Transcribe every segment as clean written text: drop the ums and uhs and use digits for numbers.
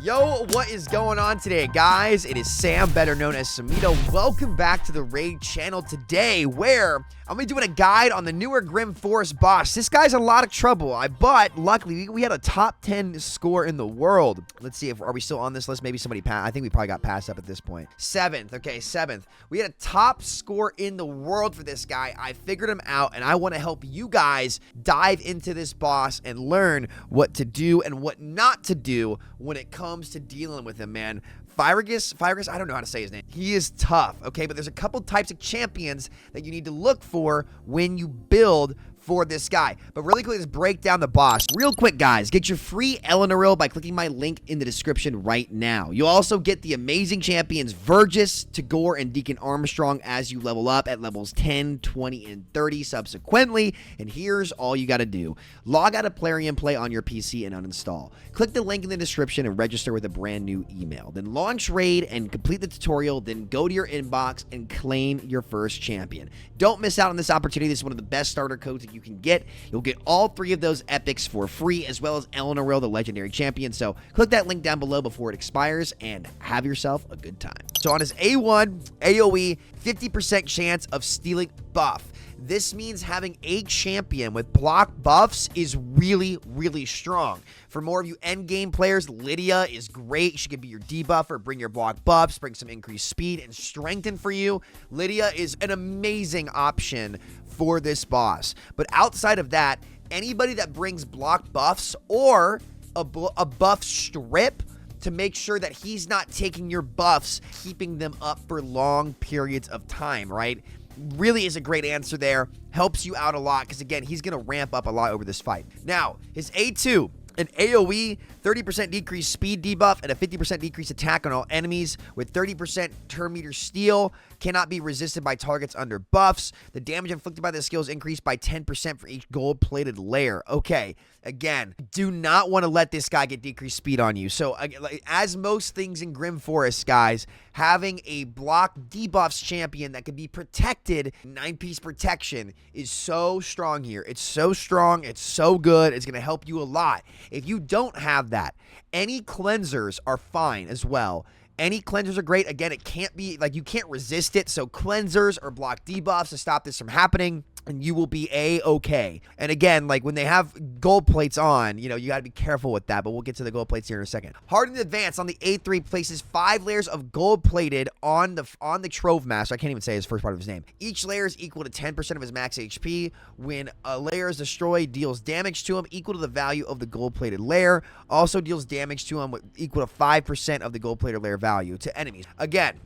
Yo, what is going on today, guys? It is Sam, better known as Samito. Welcome back to the Raid channel today, where I'm going to be doing a guide on the newer Grim Forest boss. This guy's a lot of trouble, but luckily, we had a top 10 score in the world. Let's see, are we still on this list? Maybe somebody passed. I think we probably got passed up at this point. 7th, okay, 7th. We had a top score in the world for this guy. I figured him out, and I want to help you guys dive into this boss and learn what to do and what not to do when it comes to dealing with him, man. Vergis, I don't know how to say his name. He is tough, okay? But there's a couple types of champions that you need to look for when you build for this guy. But really quickly, let's break down the boss. Real quick, guys, get your free Elenaril by clicking my link in the description right now. You'll also get the amazing champions Vergis, Tagoar, and Deacon Armstrong as you level up at levels 10, 20, and 30 subsequently. And here's all you got to do. Log out of Plarium Play on your PC and uninstall. Click the link in the description and register with a brand new email. Then launch Raid and complete the tutorial. Then go to your inbox and claim your first champion. Don't miss out on this opportunity. This is one of the best starter codes that you can get. You'll get all 3 of those epics for free, as well as Elenaril, the legendary champion. So click that link down below before it expires and have yourself a good time. So on his A1 AoE 50% chance of stealing buff. This means having a champion with block buffs is really, really strong. For more of you endgame players, Lydia is great. She can be your debuffer, bring your block buffs, bring some increased speed and strengthen for you. Lydia is an amazing option for this boss. But outside of that, anybody that brings block buffs or a buff strip to make sure that he's not taking your buffs, keeping them up for long periods of time, right? Really is a great answer there. Helps you out a lot because, again, he's going to ramp up a lot over this fight. Now, his A2, an AoE 30% decreased speed debuff and a 50% decreased attack on all enemies with 30% turn meter steal. Cannot be resisted by targets under buffs. The damage inflicted by the skill is increased by 10% for each gold-plated layer. Okay, again, do not want to let this guy get decreased speed on you. So, as most things in Grim Forest, guys, having a block debuffs champion that can be protected, 9-piece protection, is so strong here. It's so strong. It's so good. It's going to help you a lot. If you don't have that, any cleansers are fine as well. Any cleansers are great. Again, it can't be, like, you can't resist it. So cleansers or block debuffs to stop this from happening, and you will be A-okay. And again, like, when they have gold plates on, you know, you got to be careful with that, but we'll get to the gold plates here in a second. Hardened Advance on the A3 places 5 layers of gold plated on the Trovemaster. I can't even say his first part of his name. Each layer is equal to 10% of his max HP. When a layer is destroyed, deals damage to him equal to the value of the gold plated layer. Also deals damage to him equal to 5% of the gold plated layer value to enemies. Again,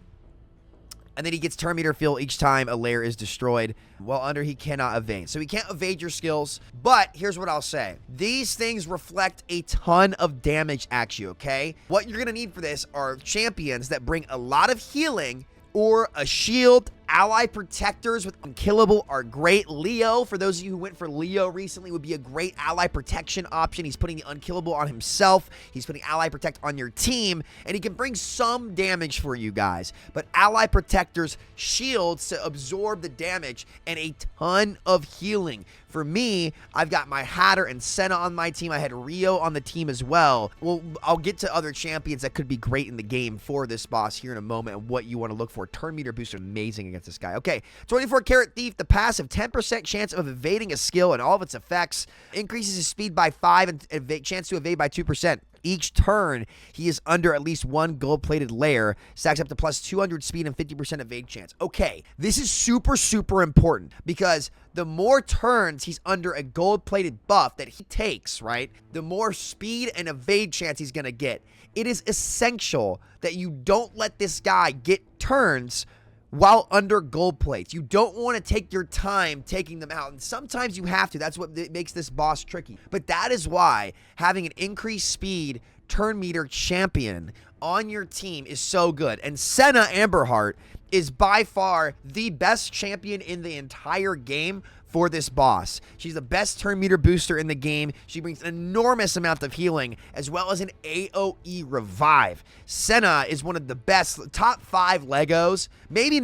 and then he gets turn meter fill each time a layer is destroyed. While under, he cannot evade. So he can't evade your skills. But here's what I'll say. These things reflect a ton of damage at you, okay? What you're going to need for this are champions that bring a lot of healing or a shield. Ally protectors with unkillable are great. Leo, for those of you who went for Leo recently, would be a great ally protection option. He's putting the unkillable on himself. He's putting ally protect on your team, and he can bring some damage for you guys. But ally protectors, shields to absorb the damage, and a ton of healing. For me, I've got my Hatter and Senna on my team. I had Rio on the team as well. Well, I'll get to other champions that could be great in the game for this boss here in a moment and what you want to look for. Turn meter boost, amazing against this guy. Okay, 24 Karat Thief, the passive, 10% chance of evading a skill and all of its effects. Increases his speed by 5 and chance to evade by 2%. Each turn, he is under at least 1 gold-plated layer, stacks up to plus 200 speed and 50% evade chance. Okay, this is super, super important because the more turns he's under a gold-plated buff that he takes, right, the more speed and evade chance he's going to get. It is essential that you don't let this guy get turns while under gold plates. You don't want to take your time taking them out, and sometimes you have to. That's what makes this boss tricky. But that is why having an increased speed turn meter champion on your team is so good. And Senna Amberheart is by far the best champion in the entire game for this boss. She's the best turn meter booster in the game. She brings an enormous amount of healing as well as an AoE revive. Senna is one of the best, top 5 Legos. Maybe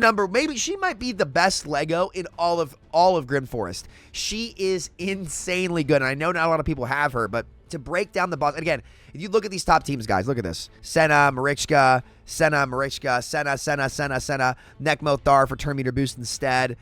she might be the best Lego in all of Grim Forest. She is insanely good. And I know not a lot of people have her, but to break down the boss. And again, if you look at these top teams, guys, look at this. Senna, Marichka, Senna, Nekmo Thar for turn meter boost instead.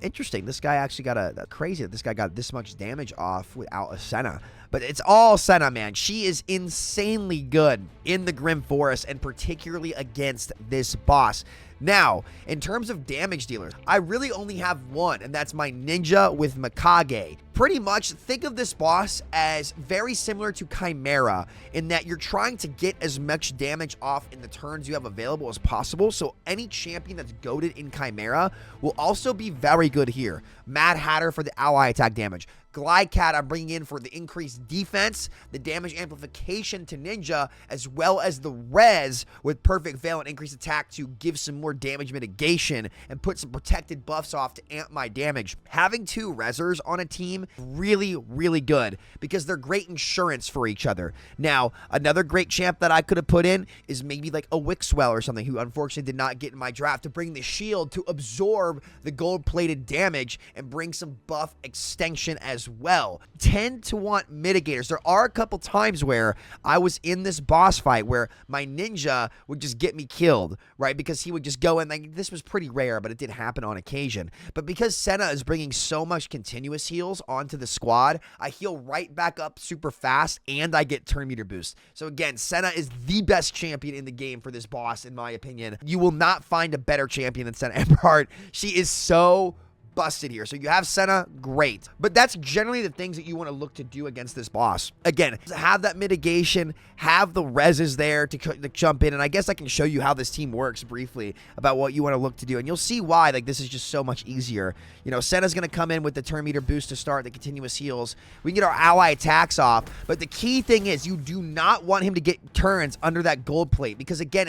Interesting. This guy actually got crazy that this guy got this much damage off without a Senna. But it's all Senna, man. She is insanely good in the Grim Forest, and particularly against this boss. Now, in terms of damage dealers, I really only have one, and that's my ninja with Mikage. Pretty much, think of this boss as very similar to Chimera in that you're trying to get as much damage off in the turns you have available as possible, so any champion that's goated in Chimera will also be very good here. Mad Hatter for the ally attack damage. Glycat I'm bringing in for the increased defense, the damage amplification to Ninja, as well as the res with Perfect Veil and increased attack to give some more damage mitigation and put some protected buffs off to amp my damage. Having two resers on a team, really, really good because they're great insurance for each other. Now, another great champ that I could have put in is maybe like a Wixwell or something who unfortunately did not get in my draft to bring the shield to absorb the gold-plated damage and bring some buff extension as well. Tend to want mitigators. There are a couple times where I was in this boss fight where my ninja would just get me killed, right? Because he would just go in, like, this was pretty rare, but it did happen on occasion. But because Senna is bringing so much continuous heals onto the squad, I heal right back up super fast and I get turn meter boost. So again, Senna is the best champion in the game for this boss, in my opinion. You will not find a better champion than Senna Eberhardt. She is so busted here. So you have Senna, great. But that's generally the things that you want to look to do against this boss. Again, have that mitigation, have the reses there to jump in, and I guess I can show you how this team works briefly about what you want to look to do, and you'll see why, like, this is just so much easier. You know, Senna's going to come in with the turn meter boost to start, the continuous heals. We can get our ally attacks off, but the key thing is you do not want him to get turns under that gold plate, because again,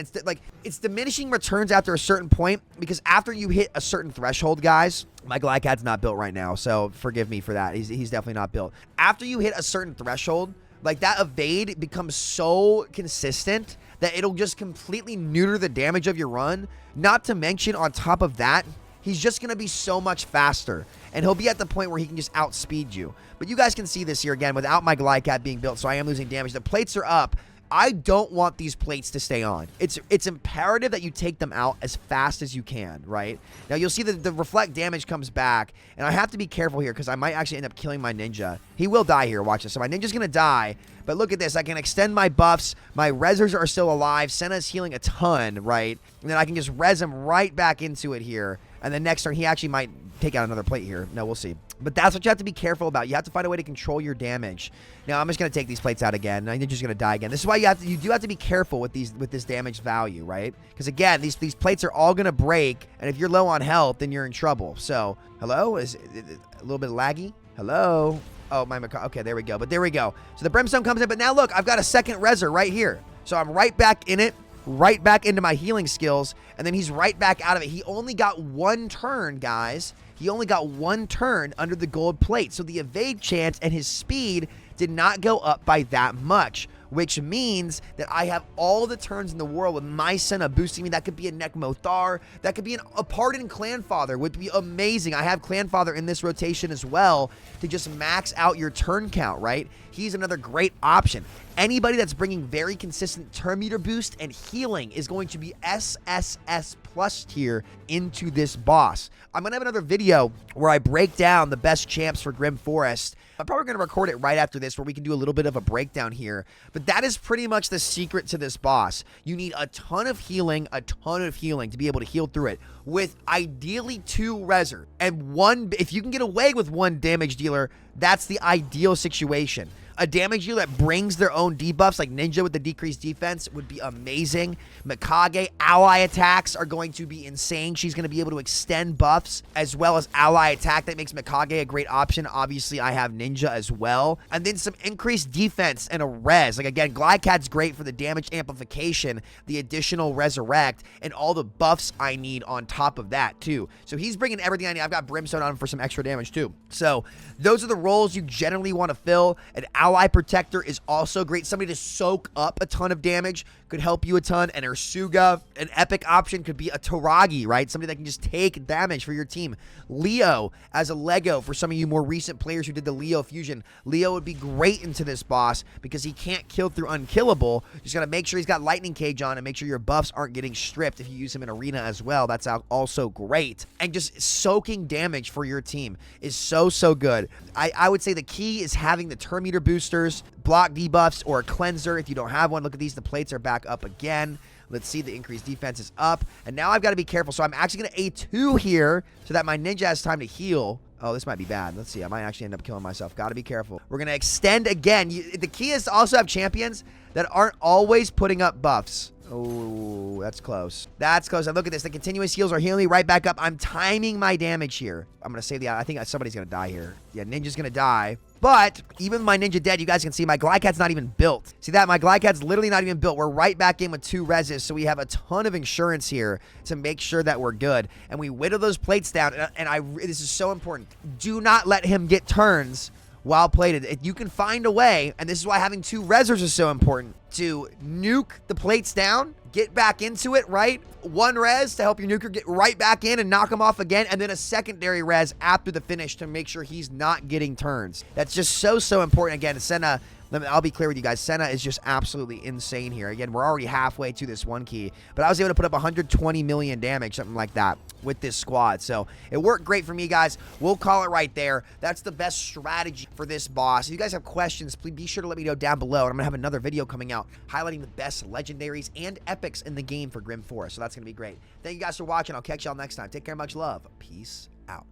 it's diminishing returns after a certain point, because after you hit a certain threshold, guys, my Glycat's not built right now, so forgive me for that. He's definitely not built. After you hit a certain threshold, like, that evade becomes so consistent that it'll just completely neuter the damage of your run. Not to mention, on top of that, he's just going to be so much faster, and he'll be at the point where he can just outspeed you. But you guys can see this here again without my Glycat being built, so I am losing damage. The plates are up. I don't want these plates to stay on. It's imperative that you take them out as fast as you can, right? Now, you'll see that the reflect damage comes back, and I have to be careful here because I might actually end up killing my ninja. He will die here, watch this. So my ninja's going to die, but look at this. I can extend my buffs. My resers are still alive. Senna's healing a ton, right? And then I can just res him right back into it here. And then next turn, he actually might take out another plate here. No, we'll see. But that's what you have to be careful about. You have to find a way to control your damage. Now, I'm just going to take these plates out again. My ninja's going to die again. This is why you do have to be careful with this damage value, right? Because again, these plates are all going to break, and if you're low on health, then you're in trouble. So, hello? Is it a little bit laggy? Hello? Oh, okay, there we go. But there we go. So the brimstone comes in, but now look, I've got a second reser right here. So I'm right back in it, right back into my healing skills, and then he's right back out of it. He only got one turn, guys. He only got one turn under the gold plate. So the evade chance and his speed did not go up by that much, which means that I have all the turns in the world with my Senna boosting me. That could be a Nekmo Thar. That could be a Pardon Clanfather. Would be amazing. I have Clanfather in this rotation as well to just max out your turn count, right? He's another great option. Anybody that's bringing very consistent turn meter boost and healing is going to be SSS plus tier into this boss. I'm going to have another video where I break down the best champs for Grim Forest. I'm probably going to record it right after this where we can do a little bit of a breakdown here. But that is pretty much the secret to this boss. You need a ton of healing to be able to heal through it with ideally 2 reser. And one, if you can get away with 1 damage dealer, that's the ideal situation. A damage dealer that brings their own debuffs, like Ninja with the decreased defense, would be amazing. Mikage, ally attacks are going to be insane. She's going to be able to extend buffs as well as ally attack. That makes Mikage a great option. Obviously, I have Ninja as well. And then some increased defense and a res. Like, again, Glycat's great for the damage amplification, the additional resurrect, and all the buffs I need on top of that, too. So he's bringing everything I need. I've got Brimstone on him for some extra damage, too. So those are the roles you generally want to fill. An Ally Protector is also great. Somebody to soak up a ton of damage could help you a ton. And Ursuga, an epic option could be a Taragi, right? Somebody that can just take damage for your team. Leo as a Lego for some of you more recent players who did the Leo fusion. Leo would be great into this boss because he can't kill through unkillable. Just got to make sure he's got lightning cage on and make sure your buffs aren't getting stripped if you use him in arena as well. That's also great. And just soaking damage for your team is so good. I would say the key is having the turn meter boosters, block debuffs, or a cleanser. If you don't have one, look at these. The plates are back up again. Let's see, the increased defense is up. And now I've got to be careful. So I'm actually going to A2 here so that my ninja has time to heal. Oh, this might be bad. Let's see. I might actually end up killing myself. Got to be careful. We're going to extend again. The key is to also have champions that aren't always putting up buffs. Oh, that's close. That's close. And look at this. The continuous heals are healing me right back up. I'm timing my damage here. I'm going to save the... I think somebody's going to die here. Yeah, ninja's going to die. But even my ninja dead, you guys can see my Glycat's not even built. See that? My Glycat's literally not even built. We're right back in with 2 reses, so we have a ton of insurance here to make sure that we're good. And we whittle those plates down, and this is so important. Do not let him get turns while plated. If you can find a way, and this is why having 2 resers is so important, to nuke the plates down, get back into it, right? 1 res to help your nuker get right back in and knock him off again, and then a secondary res after the finish to make sure he's not getting turns. That's just so important. Again, Senna, I'll be clear with you guys, Senna is just absolutely insane here. Again, we're already halfway to this 1 key, but I was able to put up 120 million damage, something like that, with this squad. So it worked great for me, guys. We'll call it right there. That's the best strategy for this boss. If you guys have questions, please be sure to let me know down below. And I'm going to have another video coming out highlighting the best legendaries and epics in the game for Grim Forest. So that's going to be great. Thank you guys for watching. I'll catch y'all next time. Take care. Much love. Peace out.